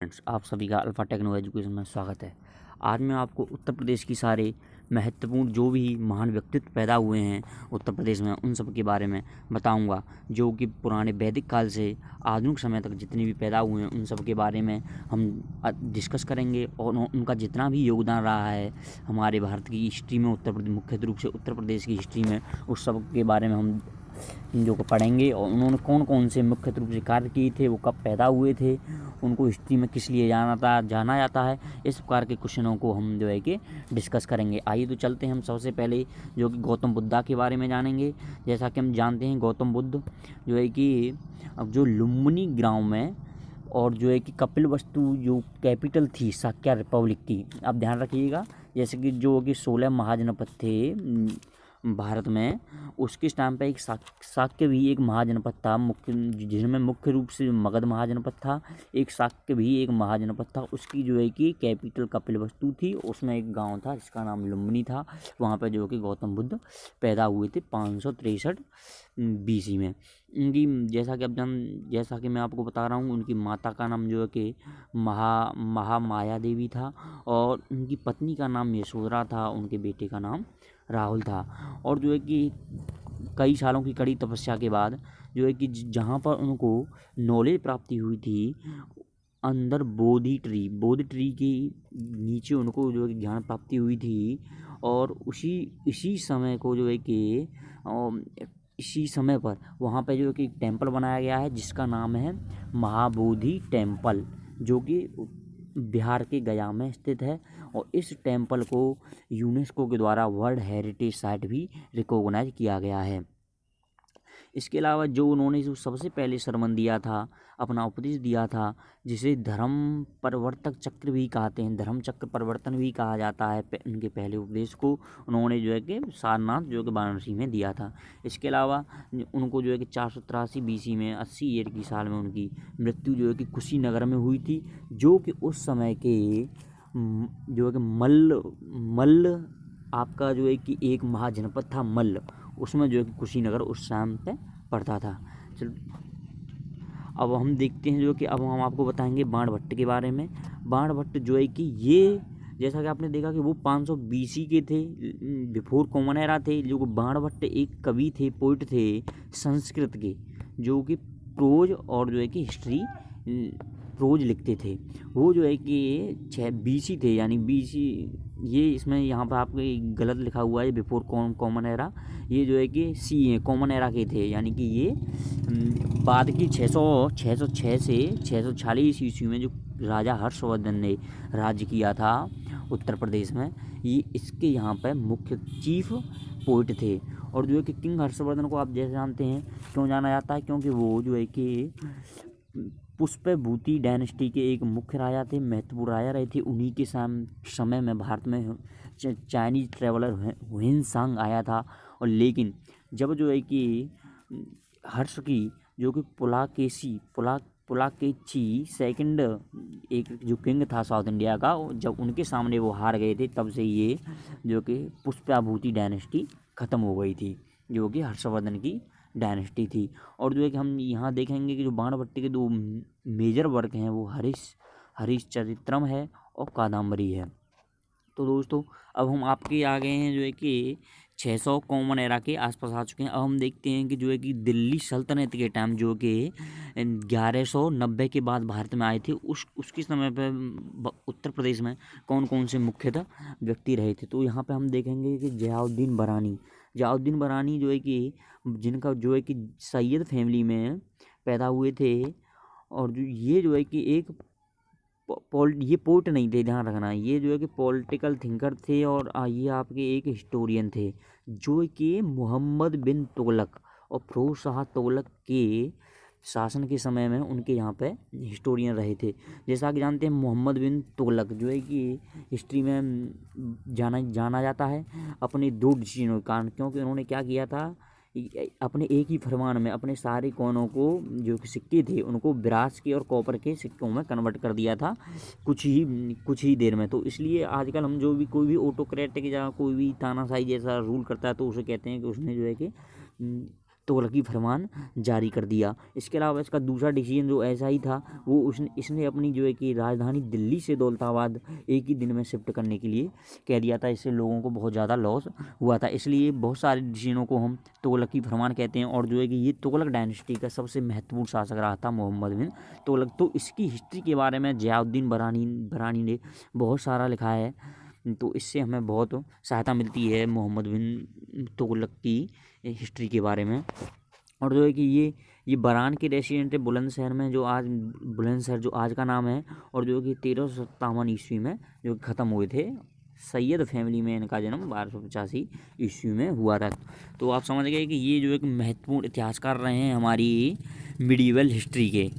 Friends, आप सभी का अल्फ़ा टेक्नो एजुकेशन में स्वागत है। आज मैं आपको उत्तर प्रदेश की सारे महत्वपूर्ण जो भी महान व्यक्तित्व पैदा हुए हैं उत्तर प्रदेश में, उन सब के बारे में बताऊंगा। जो कि पुराने वैदिक काल से आधुनिक समय तक जितने भी पैदा हुए हैं उन सब के बारे में हम डिस्कस करेंगे और उनका जितना भी योगदान रहा है हमारे भारत की हिस्ट्री में, उत्तर प्रदेश मुख्य रूप से उत्तर प्रदेश की हिस्ट्री में, उस सब के बारे में हम जो पढ़ेंगे। और उन्होंने कौन कौन से मुख्य रूप से कार्य किए थे, वो कब पैदा हुए थे, उनको हिस्ट्री में किस लिए जाना जाता है, इस प्रकार के क्वेश्चनों को हम जो है कि डिस्कस करेंगे। आइए तो चलते हैं हम सबसे पहले जो कि गौतम बुद्धा के बारे में जानेंगे। जैसा कि हम जानते हैं गौतम बुद्ध जो है कि अब जो लुम्बिनी गाँव में और जो है कि कपिलवस्तु जो कैपिटल थी शाक्य रिपब्लिक की, आप ध्यान रखिएगा। जैसे कि जो कि 16 महाजनपद थे भारत में, उसके टाइम पे एक शाक्य भी एक महाजनपद था, मुख्य जिसमें मुख्य रूप से मगध महाजनपद था। एक शाक्य भी एक महाजनपद था, उसकी जो है कि कैपिटल कपिलवस्तु थी। उसमें एक गांव था जिसका नाम लुम्बिनी था। वहाँ पे जो कि गौतम बुद्ध पैदा हुए थे 563 BC में। उनकी जैसा कि मैं आपको बता रहा हूँ, उनकी माता का नाम जो है कि महामाया देवी था और उनकी पत्नी का नाम यशोधरा था, उनके बेटे का नाम राहुल था। और जो है कि कई सालों की कड़ी तपस्या के बाद जो है कि जहाँ पर उनको नॉलेज प्राप्ति हुई थी, अंदर बोधि ट्री के नीचे उनको जो है कि ज्ञान प्राप्ति हुई थी। और इसी समय को जो है कि इसी समय पर वहाँ पे जो है कि एक टेम्पल बनाया गया है जिसका नाम है महाबोधि टेम्पल, जो कि बिहार के गया में स्थित है। और इस टेम्पल को यूनेस्को के द्वारा वर्ल्ड हेरिटेज साइट भी रिकॉग्नाइज किया गया है। इसके अलावा जो उन्होंने जो सबसे पहले सरमन दिया था, अपना उपदेश दिया था, जिसे धर्म परिवर्तक चक्र भी कहते हैं, धर्म चक्र परिवर्तन भी कहा जाता है, उनके पहले उपदेश को उन्होंने जो है कि सारनाथ जो कि वाराणसी में दिया था। इसके अलावा उनको जो है कि 483 BC में 80 ईयर की साल में उनकी मृत्यु जो है कि कुशीनगर में हुई थी, जो कि उस समय के जो है कि मल्ल आपका जो है कि एक महाजनपद था मल्ल, उसमें जो है कि कुशीनगर उस टाइम पे पड़ता था। चलो अब हम देखते हैं जो कि अब हम आपको बताएंगे बाणभट्ट के बारे में। बाणभट्ट जो है कि ये जैसा कि आपने देखा कि वो 500 BC के थे, बिफोर कॉमन एरा थे। जो बाणभट्ट एक कवि थे, पोइट थे संस्कृत के, जो कि प्रोज और जो है कि हिस्ट्री प्रोज लिखते थे। वो जो है कि 6 BC थे, यानी BC ये इसमें यहाँ पर आपको गलत लिखा हुआ है बिफोर कॉमन एरा। ये जो है कि कॉमन एरा के थे, यानी कि ये बाद की 606 से 646 ईस्वी में जो राजा हर्षवर्धन ने राज्य किया था उत्तर प्रदेश में, ये इसके यहाँ पर मुख्य चीफ पोइट थे। और जो है कि किंग हर्षवर्धन को आप जैसे जानते हैं क्यों जाना जाता है, क्योंकि वो जो है कि पुष्पभूति डायनेस्टी के एक मुख्य राजा थे, महत्वपूर्ण राजा रहे थे। उन्हीं के समय में भारत में चाइनीज ट्रेवलर हुएनसांग आया था। और लेकिन जब जो है कि हर्ष की जो कि पुलाकेची सेकंड एक जो किंग था साउथ इंडिया का, जब उनके सामने वो हार गए थे, तब से ये जो कि पुष्पभूति डायनेस्टी ख़त्म हो गई थी, जो कि हर्षवर्धन की डायनेस्टी थी। और जो है कि हम यहाँ देखेंगे कि जो बाणभट्ट के 2 मेजर वर्क हैं वो हरिश्चरित्रम है और कादम्बरी है। तो दोस्तों अब हम आपके आ गए हैं जो है कि 600 कॉमन एरा के आसपास आ चुके हैं। अब हम देखते हैं कि जो है कि दिल्ली सल्तनत के टाइम जो कि 1190 के बाद भारत में आए थे, उसके समय पर उत्तर प्रदेश में कौन कौन से मुख्यतः व्यक्ति रहे थे। तो यहाँ पे हम देखेंगे कि जयाउद्दीन बरानी जो है कि जिनका जो है कि सैयद फैमिली में पैदा हुए थे। और ये जो है कि एक ये पोइट नहीं थे, ध्यान रखना, ये जो है कि पॉलिटिकल थिंकर थे। और ये आपके एक हिस्टोरियन थे, जो कि मोहम्मद बिन तुगलक और फिरोज शाह तुगलक के शासन के समय में उनके यहाँ पे हिस्टोरियन रहे थे। जैसा कि जानते हैं मोहम्मद बिन तुगलक जो है कि हिस्ट्री में जाना जाता है अपने 2 डिसीजनों के कारण, क्योंकि उन्होंने क्या किया था, अपने एक ही फरमान में अपने सारे कोनों को जो कि सिक्के थे उनको ब्रास के और कॉपर के सिक्कों में कन्वर्ट कर दिया था कुछ ही देर में। तो इसलिए आजकल हम जो भी कोई भी ऑटोक्रेटिक या कोई भी तानाशाही जैसा रूल करता है तो उसे कहते हैं कि उसने जो है कि तुगलकी फरमान जारी कर दिया। इसके अलावा इसका दूसरा डिसीजन जो ऐसा ही था, वो इसने अपनी जो है कि राजधानी दिल्ली से दौलताबाद एक ही दिन में शिफ्ट करने के लिए कह दिया था। इससे लोगों को बहुत ज़्यादा लॉस हुआ था। इसलिए बहुत सारे डिसीजनों को हम तुगलकी फरमान कहते हैं। और जो है कि ये तुगलक डायनेस्टी का सबसे महत्वपूर्ण शासक रहा था मोहम्मद बिन तुगलक। तो इसकी हिस्ट्री के बारे में ज़ियाउद्दीन बरानी ने बहुत सारा लिखा है, तो इससे हमें बहुत सहायता मिलती है मोहम्मद बिन तुगलक की हिस्ट्री के बारे में। और जो है कि ये बरान के रेसिडेंट थे बुलंदशहर में, जो आज बुलंदशहर जो आज का नाम है। और जो कि 1357 ईस्वी में जो ख़त्म हुए थे। सैयद फैमिली में इनका जन्म 1285 ईस्वी में हुआ था। तो आप समझ गए कि ये जो एक महत्वपूर्ण इतिहासकार रहे हैं हमारी मिडीवल हिस्ट्री के,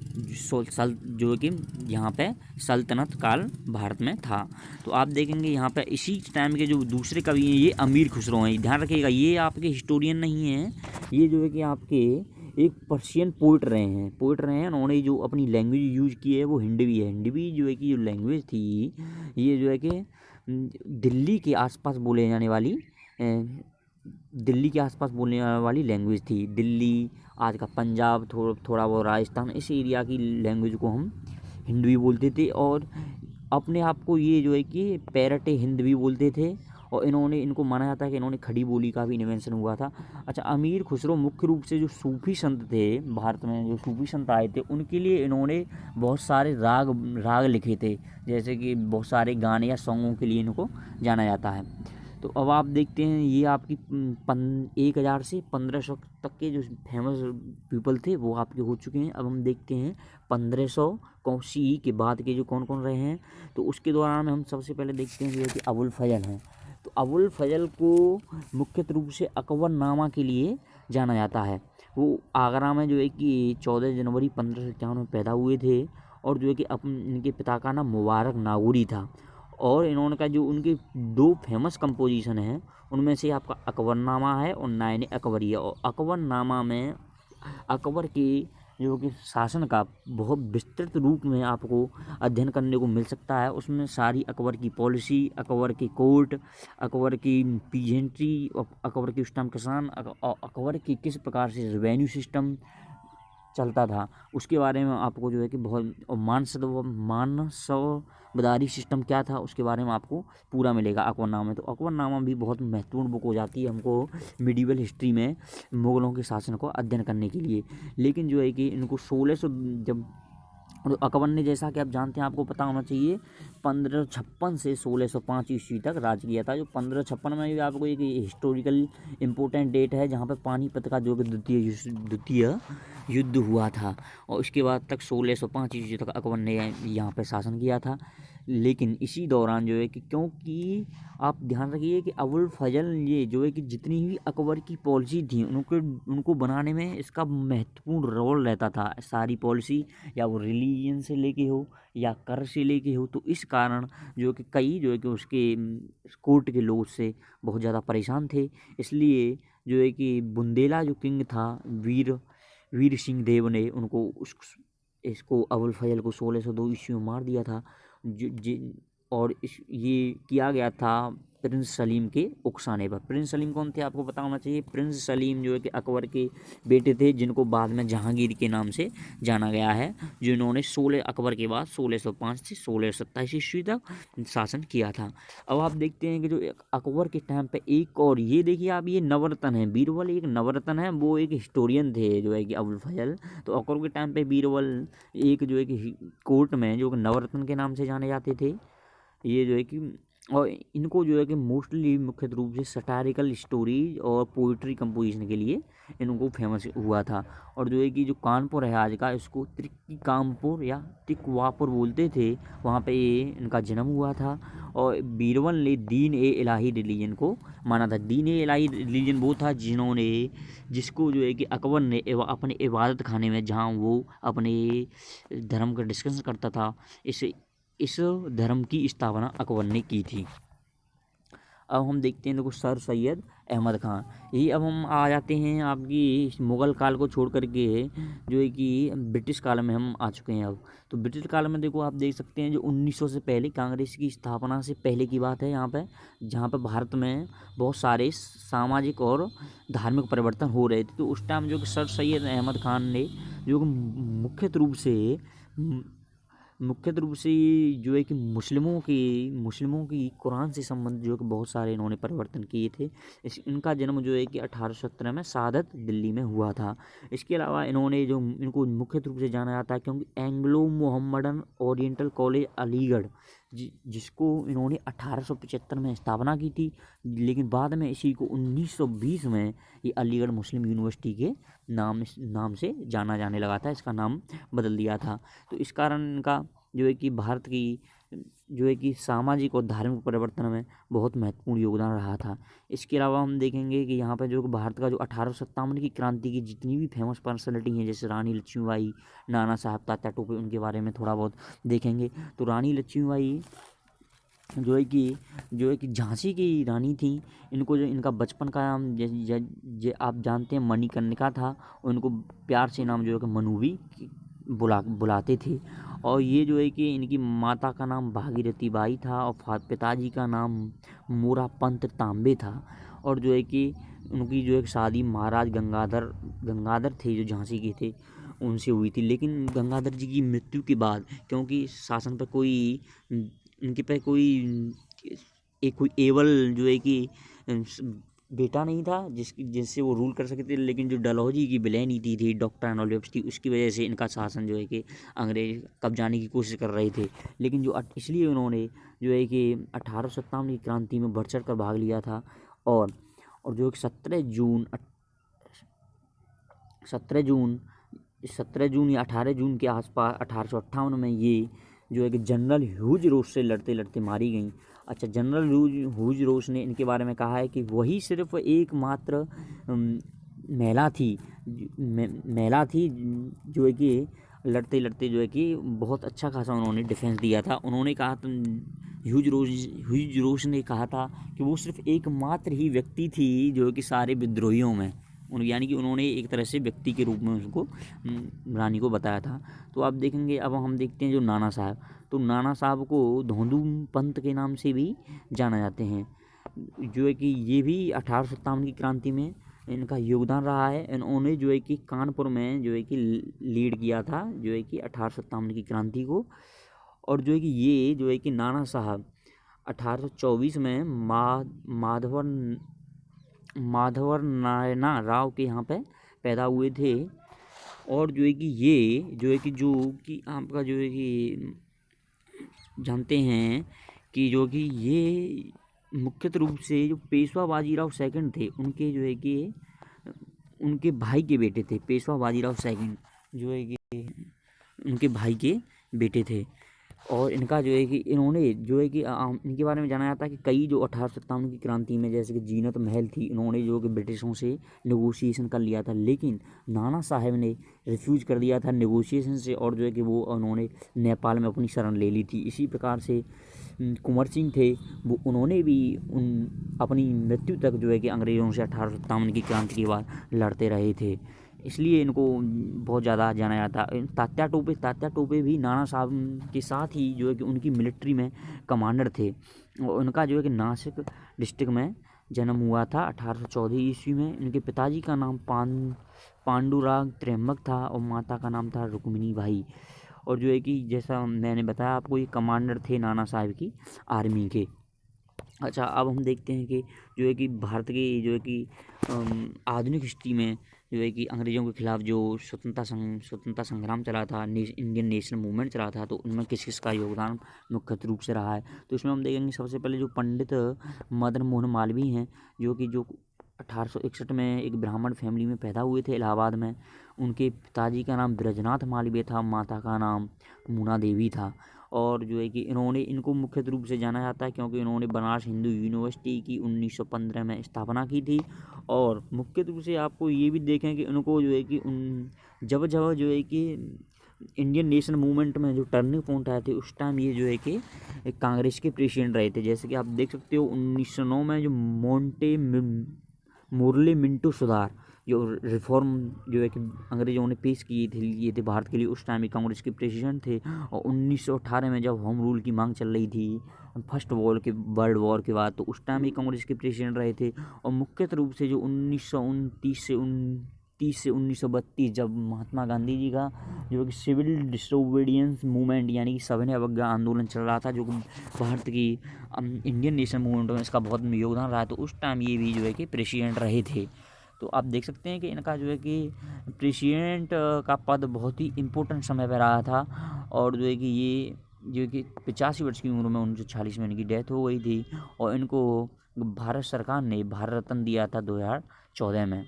जो कि यहाँ पे सल्तनत काल भारत में था। तो आप देखेंगे यहाँ पे इसी टाइम के जो दूसरे कवि हैं ये अमीर खुसरो हैं। ध्यान रखिएगा, ये आपके हिस्टोरियन नहीं हैं, ये जो है कि आपके एक पर्शियन पोइट रहे हैं। उन्होंने जो अपनी लैंग्वेज यूज की है वो हिंदवी है। हिंदवी जो है कि जो लैंग्वेज थी, ये जो है कि दिल्ली के आसपास बोले जाने वाली लैंग्वेज थी। दिल्ली, आज का पंजाब, थोड़ा बहुत राजस्थान, इस एरिया की लैंग्वेज को हम हिंदवी बोलते थे। और अपने आप को ये जो है कि पैरट हिंदवी बोलते थे। और इनको माना जाता है कि इन्होंने खड़ी बोली का भी इन्वेंशन हुआ था। अच्छा, अमीर खुसरो मुख्य रूप से जो सूफी संत थे, भारत में जो सूफी संत आए थे, उनके लिए इन्होंने बहुत सारे राग लिखे थे। जैसे कि बहुत सारे गाने या सॉन्गों के लिए इनको जाना जाता है। तो अब आप देखते हैं, ये आपकी 1000 से 1500 तक के जो फेमस पीपल थे वो आपके हो चुके हैं। अब हम देखते हैं 1500 सी के बाद के जो कौन कौन रहे हैं। तो उसके दौरान में हम सबसे पहले देखते हैं जो है कि अबुल फजल हैं। तो अबुल फजल को मुख्य रूप से अकबरनामा के लिए जाना जाता है। वो आगरा में जो है कि 14 जनवरी 1551 में पैदा हुए थे। और जो है कि इनके पिता का नाम मुबारक नागौरी था। और इन्होंने का जो उनके 2 फेमस कंपोजिशन हैं, उनमें से आपका अकबरनामा है और नायन अकबरिया। और अकबरनामा में अकबर के जो कि शासन का बहुत विस्तृत रूप में आपको अध्ययन करने को मिल सकता है। उसमें सारी अकबर की पॉलिसी, अकबर की कोर्ट, अकबर की पीजेंट्री, अकबर के उस टाइम किसान, अकबर की किस प्रकार से रेवेन्यू सिस्टम चलता था, उसके बारे में आपको जो है कि बहुत, और मानसवदारी सिस्टम क्या था उसके बारे में आपको पूरा मिलेगा अकबरनामा में। तो अकबरनामा भी बहुत महत्वपूर्ण बुक हो जाती है हमको मिडीवल हिस्ट्री में मुग़लों के शासन को अध्ययन करने के लिए। लेकिन जो है कि इनको 1600 जब अकबर ने, जैसा कि आप जानते हैं, आपको पता होना चाहिए, 1556 से 1605 ईस्वी तक राज किया था। जो 1556 में भी आपको एक हिस्टोरिकल इम्पोर्टेंट डेट है जहाँ पे पानीपत का जो कि द्वितीय युद्ध हुआ था। और उसके बाद तक 1605 ईस्वी तक अकबर ने यहाँ पे शासन किया था। लेकिन इसी दौरान जो है कि, क्योंकि आप ध्यान रखिए कि अबुल फजल ये जो है कि जितनी भी अकबर की पॉलिसी थी उनको बनाने में इसका महत्वपूर्ण रोल रहता था। सारी पॉलिसी या वो रिलीजन से लेके हो या कर से लेके हो, तो इस कारण जो कि कई जो है कि उसके कोर्ट के लोग से बहुत ज़्यादा परेशान थे। इसलिए जो है कि बुंदेला जो किंग था, वीर सिंह देव ने उनको इसको अबुल फजल को 1602 ईस्वी में मार दिया था। और ये किया गया था प्रिंस सलीम के उकसाने पर। प्रिंस सलीम कौन थे आपको पता होना चाहिए। प्रिंस सलीम जो है कि अकबर के बेटे थे, जिनको बाद में जहांगीर के नाम से जाना गया है, जिन्होंने अकबर के बाद 1605 से 1627 ईस्वी तक शासन किया था। अब आप देखते हैं कि जो अकबर के टाइम पे एक और, ये देखिए आप, ये नवरत्न है, बीरबल एक नवरत्न है, वो एक हिस्टोरियन थे जो है कि अबुल फजल। तो अकबर के टाइम पे बीरबल एक जो है कि कोर्ट में जो नवरत्न के नाम से जाने जाते थे। ये जो है कि, और इनको जो है कि मोस्टली मुख्य रूप से सटारिकल स्टोरीज और पोइट्री कंपोजिशन के लिए इनको फेमस हुआ था। और जो है कि जो कानपुर है आज का, इसको त्रिक्कामपुर या तिकवापुर बोलते थे, वहाँ पे ये इनका जन्म हुआ था। और बीरबल ने दीन ए इलाही रिलीजन को माना था। दीन ए इलाही रिलीजन वो था जिसको जो है कि अकबर ने अपने इबादत खाने में, जहाँ वो अपने धर्म का डिस्कशन करता था, इस धर्म की स्थापना अकबर ने की थी। अब हम देखते हैं देखो सर सैयद अहमद खान। यही अब हम आ जाते हैं आपकी मुग़ल काल को छोड़ करके जो है कि ब्रिटिश काल में हम आ चुके हैं अब। तो ब्रिटिश काल में देखो आप देख सकते हैं जो 1900 से पहले कांग्रेस की स्थापना से पहले की बात है यहाँ पे, जहाँ पे भारत में बहुत सारे सामाजिक और धार्मिक परिवर्तन हो रहे थे। तो उस टाइम जो कि सर सैयद अहमद खान ने जो कि मुख्यत रूप से जो है कि मुस्लिमों की कुरान से संबंधित जो कि बहुत सारे इन्होंने परिवर्तन किए थे। इनका जन्म जो है कि 1817 में सादत दिल्ली में हुआ था। इसके अलावा इन्होंने जो इनको मुख्य रूप से जाना जाता है क्योंकि Anglo Mohammedan oriental college Aligarh जिसको इन्होंने 1875 में स्थापना की थी, लेकिन बाद में इसी को 1920 में ये अलीगढ़ मुस्लिम यूनिवर्सिटी के नाम से जाना जाने लगा था। इसका नाम बदल दिया था। तो इस कारण इनका जो है कि भारत की जो है कि सामाजिक और धार्मिक परिवर्तन में बहुत महत्वपूर्ण योगदान रहा था। इसके अलावा हम देखेंगे कि यहाँ पर जो भारत का जो 1857 की क्रांति की जितनी भी फेमस पर्सनैलिटी हैं, जैसे रानी लक्ष्मीबाई, नाना साहब, तात्या टोपे, उनके बारे में थोड़ा बहुत देखेंगे। तो रानी लक्ष्मीबाई जो है कि झांसी की रानी थी। इनको जो इनका बचपन का नाम आप जानते हैं मणिकर्णिका था, और इनको प्यार से नाम जो है कि मनु भी बुलाते थे। और ये जो है कि इनकी माता का नाम भागीरथी बाई था और पिताजी का नाम मोरापंत तांबे था। और जो है कि उनकी जो एक शादी महाराज गंगाधर थे जो झांसी के थे उनसे हुई थी। लेकिन गंगाधर जी की मृत्यु के बाद, क्योंकि शासन पर इनके पे कोई एबल जो है कि बेटा नहीं था जिससे वो रूल कर सकते थे, लेकिन जो डलहौजी की विलय नीति थी, डॉक्टर एनोलिप्स थी, उसकी वजह से इनका शासन जो है कि अंग्रेज कब्जाने की कोशिश कर रहे थे। लेकिन इसलिए उन्होंने जो है कि 1857 की क्रांति में बढ़ चढ़ कर भाग लिया था। और जो 17 जून या 18 जून के आसपास 1858 में ये जो है कि जनरल ह्यूज रोज से लड़ते लड़ते मारी गई। अच्छा, जनरल ह्यूज रोज ने इनके बारे में कहा है कि वही सिर्फ एकमात्र महिला थी जो है कि लड़ते लड़ते जो है कि बहुत अच्छा खासा उन्होंने डिफेंस दिया था। उन्होंने कहा था, ह्यूज रोज ने कहा था कि वो सिर्फ एकमात्र ही व्यक्ति थी जो कि सारे विद्रोहियों में, यानी कि उन्होंने एक तरह से व्यक्ति के रूप में उसको रानी को बताया था। तो आप देखेंगे, अब हम देखते हैं जो नाना साहब। तो नाना साहब को धोंदू पंत के नाम से भी जाना जाते हैं, जो है कि ये भी 1857 की क्रांति में इनका योगदान रहा है। इन्होंने जो है कि कानपुर में जो है कि लीड किया था जो है कि 1857 की क्रांति को। और जो है कि ये जो है कि नाना साहब 1824 में माधवर नारायणा राव के यहाँ पे पैदा हुए थे। और जो है कि ये जो कि आपका जो है कि जानते हैं कि जो कि ये मुख्यत रूप से जो पेशवा बाजीराव सेकंड थे उनके जो है कि उनके भाई के बेटे थे। पेशवा बाजीराव सेकंड जो है कि उनके भाई के बेटे थे। और इनका जो है कि इन्होंने जो है कि इनके बारे में जाना जाता है कि कई जो 1857 की क्रांति में, जैसे कि जीनत महल थी, इन्होंने जो कि ब्रिटिशों से नेगोशिएशन कर लिया था, लेकिन नाना साहब ने रिफ्यूज़ कर दिया था नेगोशिएशन से। और जो है कि वो उन्होंने नेपाल में अपनी शरण ले ली थी। इसी प्रकार से कुंवर सिंह थे, वो उन्होंने भी अपनी मृत्यु तक जो है कि अंग्रेज़ों से 1857 की क्रांति के बाद लड़ते रहे थे। इसलिए इनको बहुत ज़्यादा जाना जाता है। तात्या टोपे भी नाना साहब के साथ ही जो है कि उनकी मिलिट्री में कमांडर थे। और उनका जो है कि नासिक डिस्ट्रिक्ट में जन्म हुआ था 1814 ईस्वी में। इनके पिताजी का नाम पांडुराग त्र्यंबक था और माता का नाम था रुक्मिणी बाई। और जो है कि जैसा मैंने बताया आपको, ये कमांडर थे नाना साहब की आर्मी के। अच्छा, अब हम देखते हैं कि जो है कि भारत की जो है कि आधुनिक हिस्ट्री में जो है कि अंग्रेज़ों के खिलाफ जो स्वतंत्रता संग्राम चला था, इंडियन नेशनल मूवमेंट चला था, तो उनमें किस किस का योगदान मुख्य रूप से रहा है। तो इसमें हम देखेंगे सबसे पहले जो पंडित मदन मोहन मालवीय हैं, जो 1861 में एक ब्राह्मण फैमिली में पैदा हुए थे इलाहाबाद में। उनके पिताजी का नाम ब्रजनाथ मालवीय था, माता का नाम मुना देवी था। और जो है कि इनको मुख्य रूप से जाना जाता है क्योंकि इन्होंने बनारस हिंदू यूनिवर्सिटी की 1915 में स्थापना की थी। और मुख्य रूप से आपको ये भी देखें कि उनको जो है कि जब जो है कि इंडियन नेशन मूवमेंट में जो टर्निंग पॉइंट आए थे उस टाइम ये जो है कि कांग्रेस के प्रेसिडेंट रहे थे। जैसे कि आप देख सकते हो 1909 में जो मोर्ले मिंटो सुधार जो रिफॉर्म जो है कि अंग्रेजों ने पेश किए थे ये थे भारत के लिए, उस टाइम कांग्रेस के प्रेसिडेंट थे। और 1918 में जब होम रूल की मांग चल रही थी फर्स्ट वर्ल्ड वॉर के बाद, तो उस टाइम ही कांग्रेस के प्रेसिडेंट रहे थे। और मुख्य रूप से जो 1929 से 1932 जब महात्मा गांधी जी का जो कि सिविल डिसोबीडियंस मूवमेंट यानी कि सविनय अवज्ञा आंदोलन चल रहा था, जो कि भारत की इंडियन नेशन मूवमेंट में इसका बहुत योगदान रहा है, तो उस टाइम ये भी जो है कि प्रेसिडेंट रहे थे। तो आप देख सकते हैं कि इनका जो है कि प्रेसिडेंट का पद बहुत ही इम्पोर्टेंट समय पर रहा था। और जो है कि ये जो है कि 85 वर्ष की उम्र में 1940 में इनकी डेथ हो गई थी। और इनको भारत सरकार ने भारत रत्न दिया था 2014 में।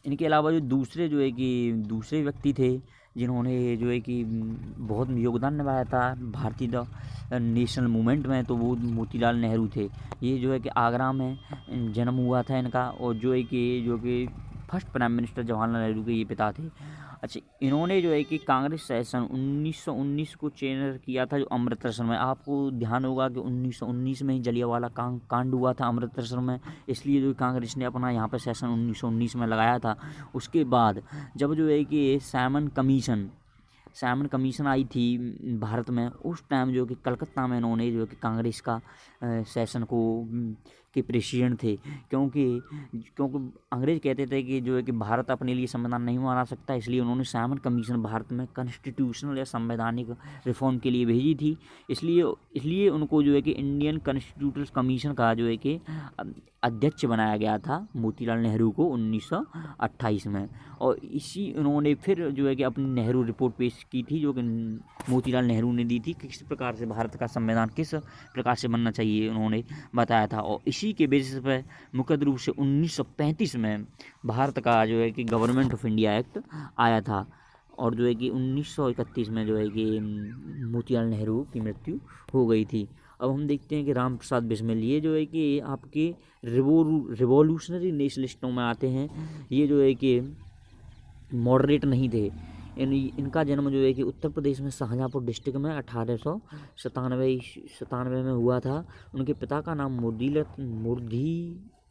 इनके अलावा जो दूसरे व्यक्ति थे जिन्होंने जो है कि बहुत योगदान निभाया था भारतीय नेशनल मूवमेंट में, तो वो मोतीलाल नेहरू थे। ये जो है कि आगरा में जन्म हुआ था इनका, और जो कि first prime minister Jawaharlal Nehru के ये पिता थे। अच्छा, इन्होंने जो है कि कांग्रेस सेशन 1919 को चेयर किया था जो अमृतसर में। आपको ध्यान होगा कि 1919 में ही जलियांवाला कांड हुआ था अमृतसर में, इसलिए जो कांग्रेस ने अपना यहाँ पर सेशन 1919 में लगाया था। उसके बाद जब जो है कि साइमन कमीशन आई थी भारत में, उस टाइम जो कि कलकत्ता में इन्होंने जो कि कांग्रेस का सेशन के प्रेसिडेंट थे। क्योंकि अंग्रेज कहते थे कि जो है कि भारत अपने लिए संविधान नहीं बना सकता, इसलिए उन्होंने साइमन कमीशन भारत में कॉन्स्टिट्यूशनल या संवैधानिक रिफॉर्म के लिए भेजी थी। इसलिए उनको जो है कि इंडियन कॉन्स्टिट्यूशनल कमीशन का जो है कि अध्यक्ष बनाया गया था मोतीलाल नेहरू को 1928 में। और उन्होंने फिर जो है कि अपनी नेहरू रिपोर्ट पेश की थी, जो कि मोतीलाल नेहरू ने दी थी, किस प्रकार से भारत का संविधान किस प्रकार से बनना चाहिए उन्होंने बताया था। और इसी के बेसिस पर मुख्य रूप से 1935 में भारत का जो है कि गवर्नमेंट ऑफ इंडिया एक्ट आया था। और जो है कि 1931 में जो है कि मोतीलाल नेहरू की मृत्यु हो गई थी। अब हम देखते हैं कि राम प्रसाद बिस्मिल, ये जो है कि आपके रिवॉल्यूशनरी नेशनलिस्टों में आते हैं। ये जो है कि मॉडरेट नहीं थे। इनका जन्म जो है कि उत्तर प्रदेश में शाहजहाँपुर डिस्ट्रिक्ट में 1897 में हुआ था। उनके पिता का नाम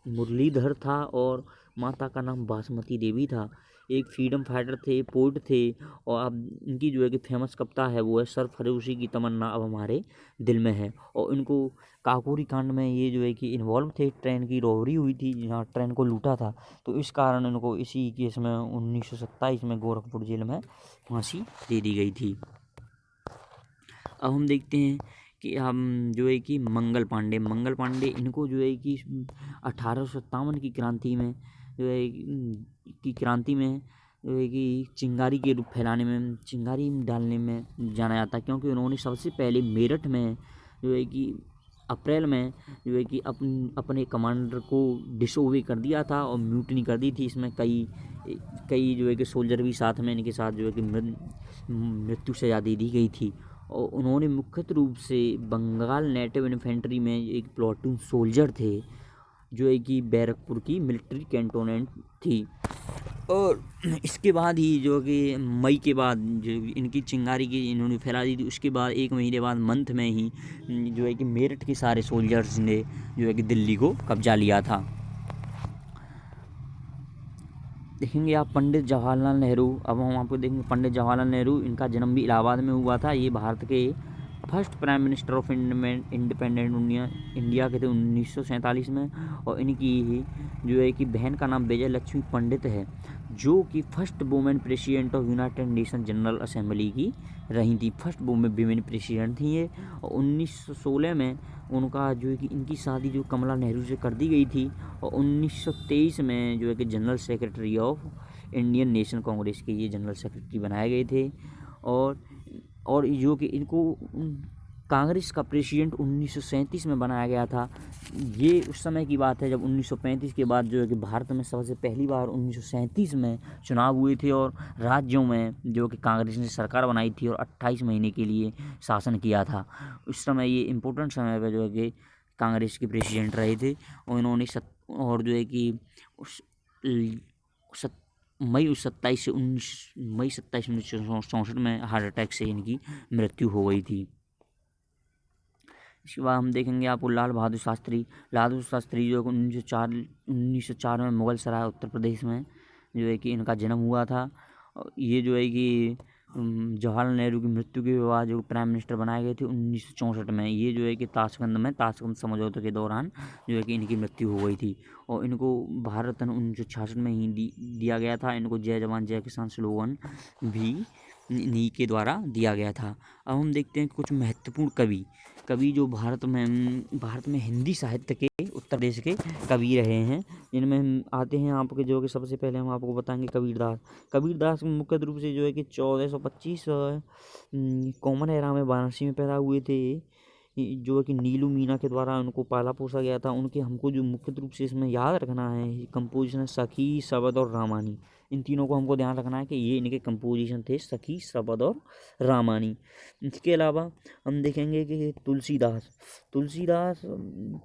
मुरलीधर था और माता का नाम बासमती देवी था। एक फ्रीडम फाइटर थे, पोइट थे। और अब इनकी जो है कि फेमस कविता है वो है सरफरोशी की तमन्ना अब हमारे दिल में है। और इनको काकोरी कांड में ये जो है कि इन्वॉल्व थे, ट्रेन की रॉबरी हुई थी जहाँ ट्रेन को लूटा था, तो इस कारण इनको इसी केस में 1927 में गोरखपुर जेल में फांसी दे दी गई थी। अब हम देखते हैं कि हम जो है कि मंगल पांडे इनको जो है कि 1857 की क्रांति में जो है कि चिंगारी के रूप फैलाने में, चिंगारी डालने में जाना जाता है। क्योंकि उन्होंने सबसे पहले मेरठ में जो है कि अप्रैल में जो है कि अपने कमांडर को डिसोबे कर दिया था और म्यूटनी कर दी थी। इसमें कई जो है कि सोल्जर भी साथ में इनके साथ जो है कि मृत्यु सजा दे दी गई थी। और उन्होंने मुख्य रूप से बंगाल नेटिव इन्फेंट्री में एक प्लाटून सोल्जर थे, जो है कि बैरकपुर की मिलिट्री कैंटोनेंट थी। और इसके बाद ही जो कि मई के बाद जो इनकी चिंगारी की इन्होंने फैला दी थी, उसके बाद 1 महीने बाद मंथ में ही जो है कि मेरठ के सारे सोल्जर्स ने जो है कि दिल्ली को कब्जा लिया था। देखेंगे आप पंडित जवाहरलाल नेहरू। अब हम आपको देखेंगे पंडित जवाहरलाल नेहरू, इनका जन्म भी इलाहाबाद में हुआ था। ये भारत के first prime minister of independent India के थे 1947 में। और इनकी जो है कि बहन का नाम विजय लक्ष्मी पंडित है, जो कि first women president of United nation general assembly की रही थी। फर्स्ट वुमेन प्रेसिडेंट थी ये। और 1916 में उनका जो है कि इनकी शादी जो कमला नेहरू से कर दी गई थी। और 1923 में जो है कि general secretary of Indian nation Congress के ये जनरल सेक्रेटरी बनाए गए थे। और जो कि इनको कांग्रेस का प्रेसिडेंट 1937 में बनाया गया था। ये उस समय की बात है जब 1935 के बाद जो है कि भारत में सबसे पहली बार 1937 में चुनाव हुए थे और राज्यों में जो कि कांग्रेस ने सरकार बनाई थी और 28 महीने के लिए शासन किया था। उस समय ये इम्पोर्टेंट समय पर जो है कि कांग्रेस के प्रेसिडेंट रहे थे। और इन्होंने और जो है कि मई 27 1964 में हार्ट अटैक से इनकी मृत्यु हो गई थी। इसके बाद हम देखेंगे आपको लाल बहादुर शास्त्री। लाल बहादुर शास्त्री जो 1904 में मुगल सराय उत्तर प्रदेश में जो है कि इनका जन्म हुआ था। ये जो है कि जवाहरलाल नेहरू की मृत्यु के बाद जो प्राइम मिनिस्टर बनाए गए थे 1964 में। ये जो है कि ताशकंद समझौते के दौरान जो है कि इनकी मृत्यु हो गई थी और इनको भारत रत्न 1966 में ही दिया गया था। इनको जय जवान जय किसान स्लोगन भी इन्हीं के द्वारा दिया गया था। अब हम देखते हैं कुछ महत्वपूर्ण कवि जो भारत में हिंदी साहित्य के उत्तर प्रदेश के कवि रहे हैं। जिनमें हम आते हैं आपके जो कि सबसे पहले हम आपको बताएंगे कबीरदास मुख्य रूप से जो है कि 1425 कॉमन एरा में वाराणसी में पैदा हुए थे। जो है कि नीलू मीना के द्वारा उनको पाला पोसा गया था। उनके हमको जो मुख्य रूप से इसमें याद रखना है कंपोजिशन है सखी, शबद और रामानी। इन तीनों को हमको ध्यान रखना है कि ये इनके कंपोजिशन थे सखी, शबद और रामानी। इसके अलावा हम देखेंगे कि तुलसीदास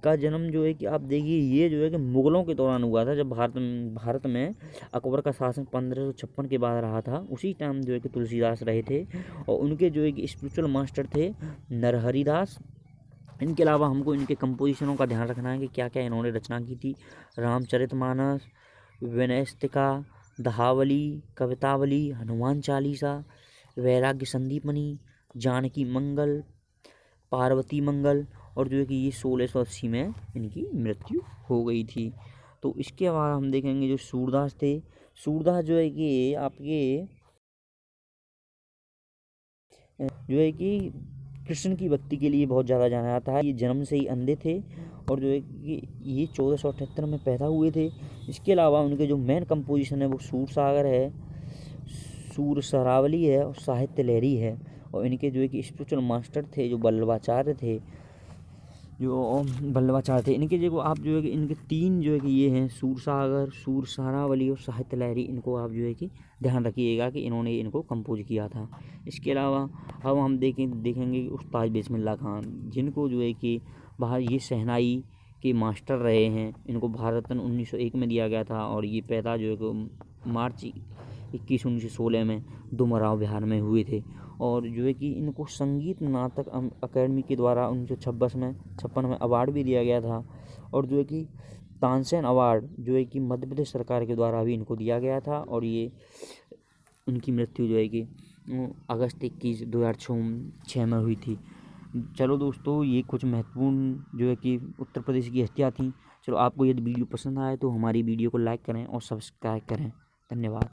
का जन्म जो है कि आप देखिए ये जो है कि मुगलों के दौरान हुआ था। जब भारत में अकबर का शासन 1556 के बाद रहा था, उसी टाइम जो है कि तुलसीदास रहे थे और उनके जो है कि स्पिरिचुअल मास्टर थे नरहरि दास। इनके अलावा हमको इनके कंपोजिशनों का ध्यान रखना है कि क्या क्या इन्होंने रचना की थी। रामचरितमानस, विनयस्तिका, दहावली, कवितावली, हनुमान चालीसा, वैराग्य संदीपनी, जानकी मंगल, पार्वती मंगल और जो है कि ये 1680 में इनकी मृत्यु हो गई थी। तो इसके बाद हम देखेंगे जो सूरदास थे। सूरदास जो है कि आपके जो है कि कृष्ण की भक्ति के लिए बहुत ज़्यादा जाना जाता है। ये जन्म से ही अंधे थे और जो है कि ये 1478 में पैदा हुए थे। इसके अलावा उनके जो मेन कंपोजिशन है वो सूर सागर है, सूर सरावली है और साहित्य लहरी है। और इनके जो है कि स्पिरिचुअल मास्टर थे जो वल्लभाचार्य थे। इनके जो आप जो है कि इनके 3 जो है कि ये हैं सूर सागर, सूर सरावली और साहित्य लहरी। इनको आप जो है कि ध्यान रखिएगा कि इन्होंने इनको कंपोज किया था। इसके अलावा अब हम देखेंगे उस्ताद बिस्मिल्लाह खान, जिनको जो है कि बाहर ये शहनाई के मास्टर रहे हैं। इनको भारत रत्न 1901 में दिया गया था और ये पैदा जो है कि मार्च 21 1916 में डुमरांव बिहार में हुए थे। और जो है कि इनको संगीत नाटक अकेडमी के द्वारा 1956 में अवार्ड भी दिया गया था। और जो है कि तानसेन अवार्ड जो है कि मध्य प्रदेश सरकार के द्वारा भी इनको दिया गया था। और ये उनकी मृत्यु जो है कि अगस्त 21 2006 में हुई थी। चलो दोस्तों, ये कुछ महत्वपूर्ण जो है कि उत्तर प्रदेश की हस्तियाँ थी। चलो, आपको यदि वीडियो पसंद आए तो हमारी वीडियो को लाइक करें और सब्सक्राइब करें। धन्यवाद।